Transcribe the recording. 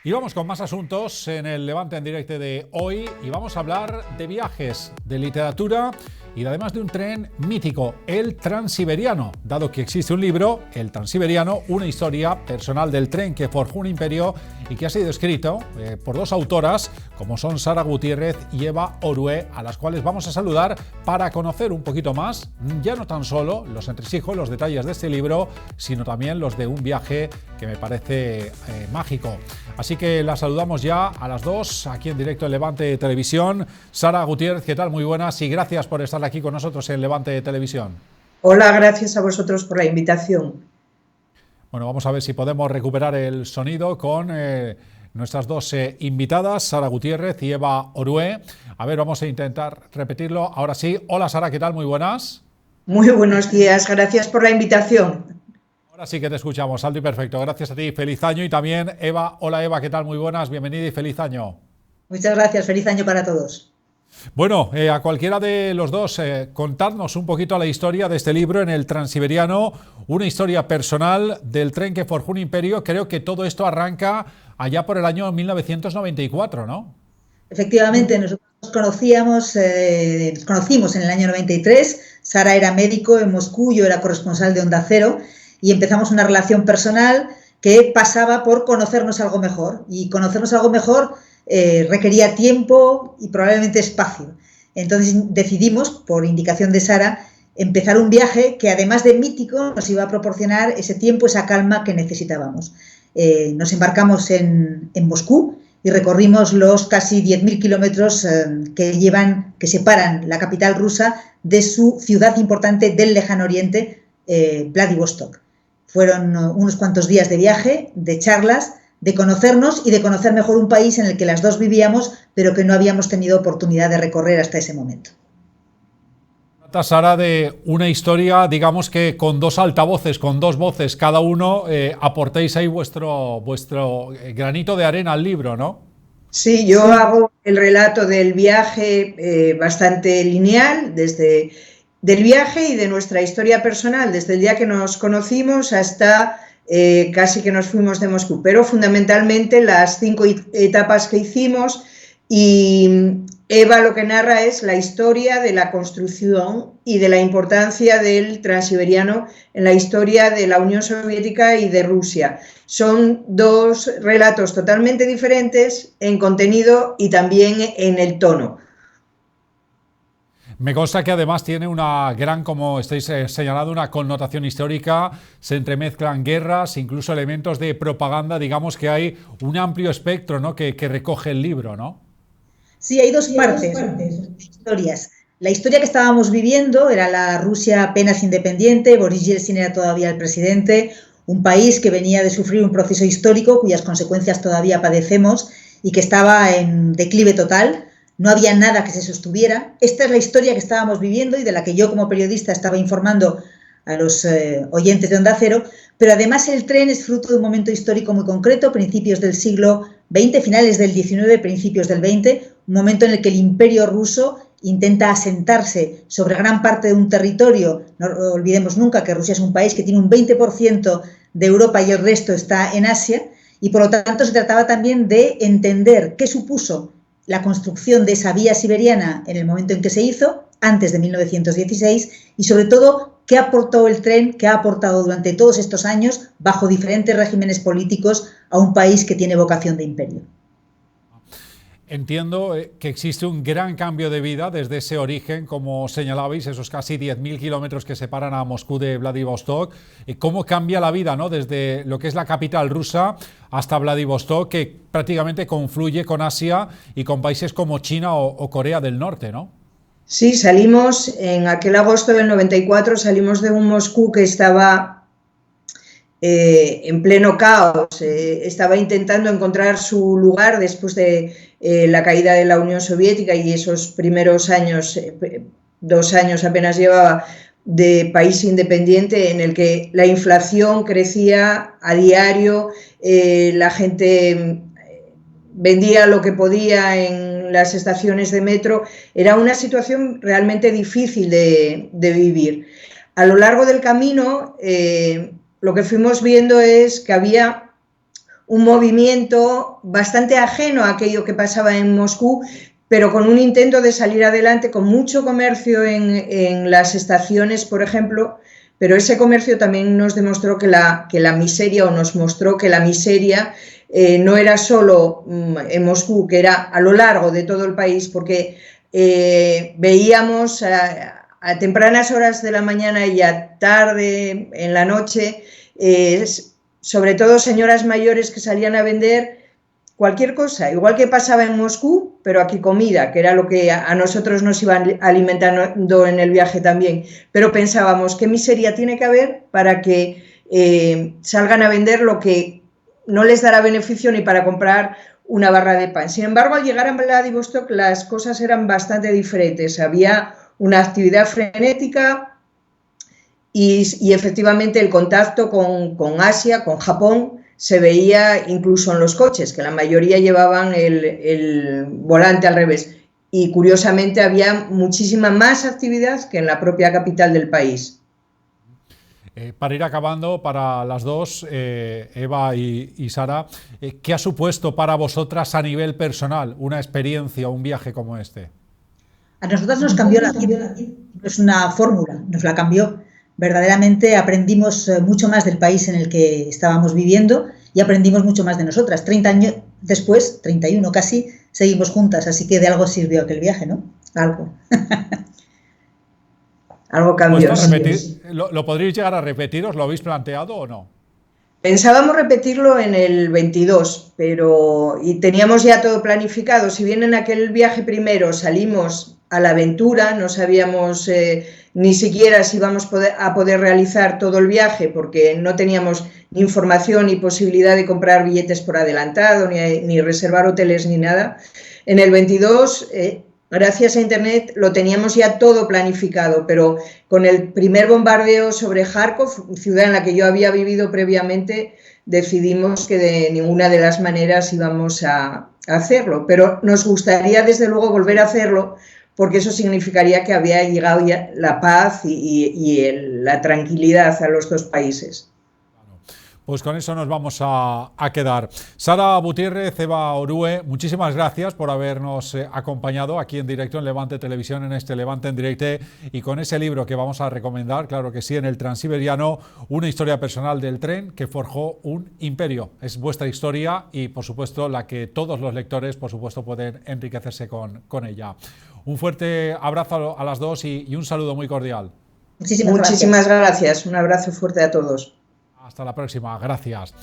Y vamos con más asuntos en el Levante en Directo de hoy y vamos a hablar de viajes, de literatura y además de un tren mítico, el Transiberiano, dado que existe un libro, El Transiberiano, una historia personal del tren que forjó un imperio y que ha sido escrito por dos autoras como son Sara Gutiérrez y Eva Orué, a las cuales vamos a saludar para conocer un poquito más, ya no tan solo los entresijos, los detalles de este libro, sino también los de un viaje que me parece mágico. Así que las saludamos ya a las dos, aquí en directo en Levante Televisión. Sara Gutiérrez, ¿qué tal? Muy buenas y gracias por estar aquí con nosotros en Levante Televisión. Hola, gracias a vosotros por la invitación. Bueno, vamos a ver si podemos recuperar el sonido con nuestras dos invitadas, Sara Gutiérrez y Eva Orué. A ver, vamos a intentar repetirlo. Ahora sí. Hola, Sara, ¿qué tal? Muy buenas. Muy buenos días, gracias por la invitación. Ahora sí que te escuchamos, alto y perfecto. Gracias a ti, feliz año. Y también Eva, hola Eva, ¿qué tal? Muy buenas, bienvenida y feliz año. Muchas gracias, feliz año para todos. Bueno, a cualquiera de los dos, contadnos un poquito la historia de este libro en el Transiberiano, una historia personal del tren que forjó un imperio. Creo que todo esto arranca allá por el año 1994, ¿no? Efectivamente, nosotros nos conocimos en el año 93. Sara era médico en Moscú, yo era corresponsal de Onda Cero y empezamos una relación personal que pasaba por conocernos algo mejor. Y conocernos algo mejor requería tiempo y probablemente espacio. Entonces decidimos, por indicación de Sara, empezar un viaje que además de mítico nos iba a proporcionar ese tiempo, esa calma que necesitábamos. Nos embarcamos en Moscú y recorrimos los casi 10.000 kilómetros que separan la capital rusa de su ciudad importante del lejano oriente, Vladivostok. Fueron unos cuantos días de viaje, de charlas, de conocernos y de conocer mejor un país en el que las dos vivíamos, pero que no habíamos tenido oportunidad de recorrer hasta ese momento. Sara, de una historia, digamos que con dos altavoces, con dos voces, cada uno aportéis ahí vuestro granito de arena al libro, ¿no? Sí, yo hago el relato del viaje bastante lineal, desde del viaje y de nuestra historia personal, desde el día que nos conocimos hasta casi que nos fuimos de Moscú, pero fundamentalmente las 5 etapas que hicimos. Y Eva lo que narra es la historia de la construcción y de la importancia del Transiberiano en la historia de la Unión Soviética y de Rusia. Son dos relatos totalmente diferentes en contenido y también en el tono. Me consta que además tiene una gran, como estáis señalando, una connotación histórica, se entremezclan guerras, incluso elementos de propaganda, digamos que hay un amplio espectro, ¿no?, que recoge el libro, ¿no? Sí, hay dos partes, historias. La historia que estábamos viviendo era la Rusia apenas independiente, Boris Yeltsin era todavía el presidente, un país que venía de sufrir un proceso histórico cuyas consecuencias todavía padecemos y que estaba en declive total. No había nada que se sostuviera. Esta es la historia que estábamos viviendo y de la que yo como periodista estaba informando a los oyentes de Onda Cero, pero además el tren es fruto de un momento histórico muy concreto, principios del siglo XX, finales del XIX, principios del XX, un momento en el que el imperio ruso intenta asentarse sobre gran parte de un territorio. No olvidemos nunca que Rusia es un país que tiene un 20% de Europa y el resto está en Asia, y por lo tanto se trataba también de entender qué supuso la construcción de esa vía siberiana en el momento en que se hizo, antes de 1916, y sobre todo qué aportó el tren, qué ha aportado durante todos estos años, bajo diferentes regímenes políticos, a un país que tiene vocación de imperio. Entiendo que existe un gran cambio de vida desde ese origen, como señalabais, esos casi 10.000 kilómetros que separan a Moscú de Vladivostok. ¿Cómo cambia la vida, ¿no?, desde lo que es la capital rusa hasta Vladivostok, que prácticamente confluye con Asia y con países como China o Corea del Norte, ¿no? Sí, salimos en aquel agosto del 94, salimos de un Moscú que estaba en pleno caos, estaba intentando encontrar su lugar después de la caída de la Unión Soviética y esos primeros años, 2 años apenas llevaba de país independiente, en el que la inflación crecía a diario, la gente vendía lo que podía en las estaciones de metro. Era una situación realmente difícil de vivir. A lo largo del camino, lo que fuimos viendo es que había un movimiento bastante ajeno a aquello que pasaba en Moscú, pero con un intento de salir adelante, con mucho comercio en las estaciones, por ejemplo, pero ese comercio también nos demostró que la miseria, o nos mostró que la miseria no era solo en Moscú, que era a lo largo de todo el país, porque veíamos a tempranas horas de la mañana y a tarde, en la noche, sobre todo señoras mayores que salían a vender cualquier cosa, igual que pasaba en Moscú, pero aquí comida, que era lo que a nosotros nos iban alimentando en el viaje también. Pero pensábamos, ¿qué miseria tiene que haber para que salgan a vender lo que no les dará beneficio ni para comprar una barra de pan? Sin embargo, al llegar a Vladivostok las cosas eran bastante diferentes. Había una actividad frenética y efectivamente el contacto con Asia, con Japón, se veía incluso en los coches, que la mayoría llevaban el volante al revés. Y curiosamente había muchísima más actividad que en la propia capital del país. Para ir acabando, para las dos, Eva y Sara, ¿qué ha supuesto para vosotras a nivel personal una experiencia, un viaje como este? A nosotras nos cambió la vida, no es una fórmula, nos la cambió. Verdaderamente aprendimos mucho más del país en el que estábamos viviendo y aprendimos mucho más de nosotras. 30 años después, 31 casi, seguimos juntas, así que de algo sirvió aquel viaje, ¿no? Algo. Algo cambió. Pues ¿Lo podréis llegar a repetir? ¿Os lo habéis planteado o no? Pensábamos repetirlo en el 22, y teníamos ya todo planificado. Si bien en aquel viaje primero salimos a la aventura, no sabíamos ni siquiera si íbamos a poder realizar todo el viaje, porque no teníamos ni información ni posibilidad de comprar billetes por adelantado, ni reservar hoteles ni nada. En el 22, gracias a Internet, lo teníamos ya todo planificado, pero con el primer bombardeo sobre Kharkov, ciudad en la que yo había vivido previamente, decidimos que de ninguna de las maneras íbamos a hacerlo. Pero nos gustaría, desde luego, volver a hacerlo, porque eso significaría que había llegado ya la paz y la tranquilidad a los dos países. Pues con eso nos vamos a quedar. Sara Gutiérrez, Eva Orue, muchísimas gracias por habernos acompañado aquí en directo en Levante Televisión, en este Levante en Directe, y con ese libro que vamos a recomendar, claro que sí, en el Transiberiano, una historia personal del tren que forjó un imperio. Es vuestra historia y, por supuesto, la que todos los lectores, por supuesto, pueden enriquecerse con ella. Un fuerte abrazo a las dos y un saludo muy cordial. Muchísimas gracias. Un abrazo fuerte a todos. Hasta la próxima. Gracias.